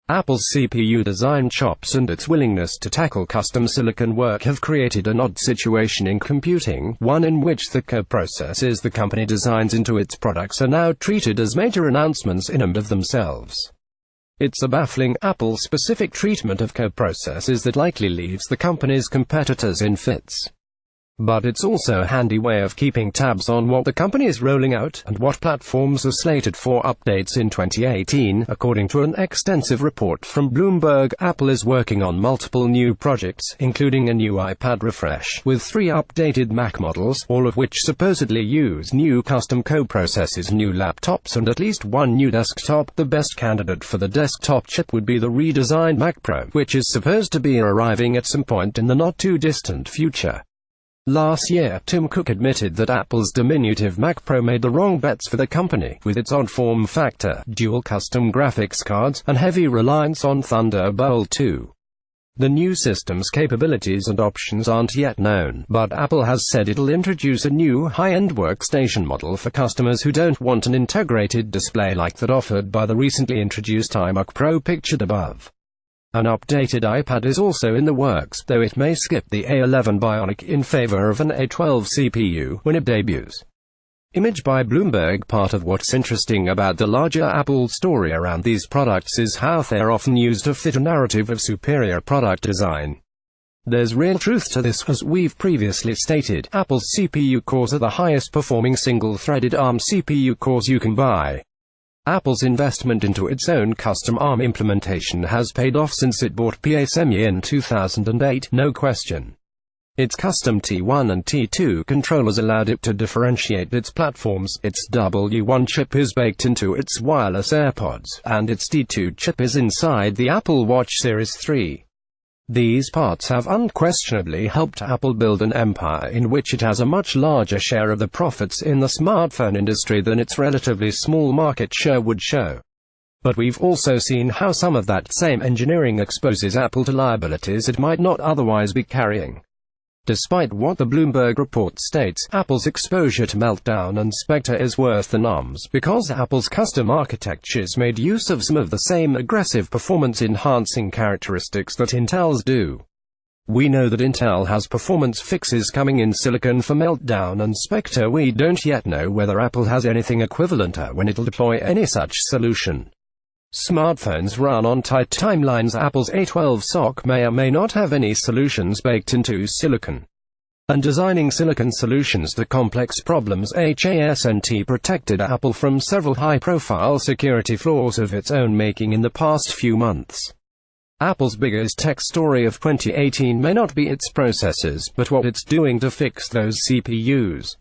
Apple's CPU design chops and its willingness to tackle custom silicon work have created an odd situation in computing, one in which the coprocessors the company designs into its products are now treated as major announcements in and of themselves. It's a baffling, Apple-specific treatment of coprocessors that likely leaves the company's competitors in fits. But it's also a handy way of keeping tabs on what the company is rolling out, and what platforms are slated for updates in 2018. According to an extensive report from Bloomberg, Apple is working on multiple new projects, including a new iPad refresh, with 3 updated Mac models, all of which supposedly use new custom coprocessors, new laptops, and at least 1 new desktop. The best candidate for the desktop chip would be the redesigned Mac Pro, which is supposed to be arriving at some point in the not-too-distant future. Last year, Tim Cook admitted that Apple's diminutive Mac Pro made the wrong bets for the company, with its odd form factor, dual custom graphics cards, and heavy reliance on Thunderbolt 2. The new system's capabilities and options aren't yet known, but Apple has said it'll introduce a new, high-end workstation model for customers who don't want an integrated display like that offered by the recently introduced iMac Pro pictured above. An updated iPad is also in the works, though it may skip the A11 Bionic in favor of an A12 CPU when it debuts. Image by Bloomberg. Part of what's interesting about the larger Apple story around these products is how they're often used to fit a narrative of superior product design. There's real truth to this. As we've previously stated, Apple's CPU cores are the highest performing single-threaded ARM CPU cores you can buy. Apple's investment into its own custom ARM implementation has paid off since it bought PSME in 2008, no question. Its custom T1 and T2 controllers allowed it to differentiate its platforms. Its W1 chip is baked into its wireless AirPods, and its T2 chip is inside the Apple Watch Series 3. These parts have unquestionably helped Apple build an empire in which it has a much larger share of the profits in the smartphone industry than its relatively small market share would show. But we've also seen how some of that same engineering exposes Apple to liabilities it might not otherwise be carrying. Despite what the Bloomberg report states, Apple's exposure to Meltdown and Spectre is worse than ARM's, because Apple's custom architectures made use of some of the same aggressive performance-enhancing characteristics that Intel's do. We know that Intel has performance fixes coming in silicon for Meltdown and Spectre. We don't yet know whether Apple has anything equivalent or when it'll deploy any such solution. Smartphones run on tight timelines. Apple's A12 SoC may or may not have any solutions baked into silicon. And designing silicon solutions to complex problems hasn't protected Apple from several high-profile security flaws of its own making in the past few months. Apple's biggest tech story of 2018 may not be its processors, but what it's doing to fix those CPUs.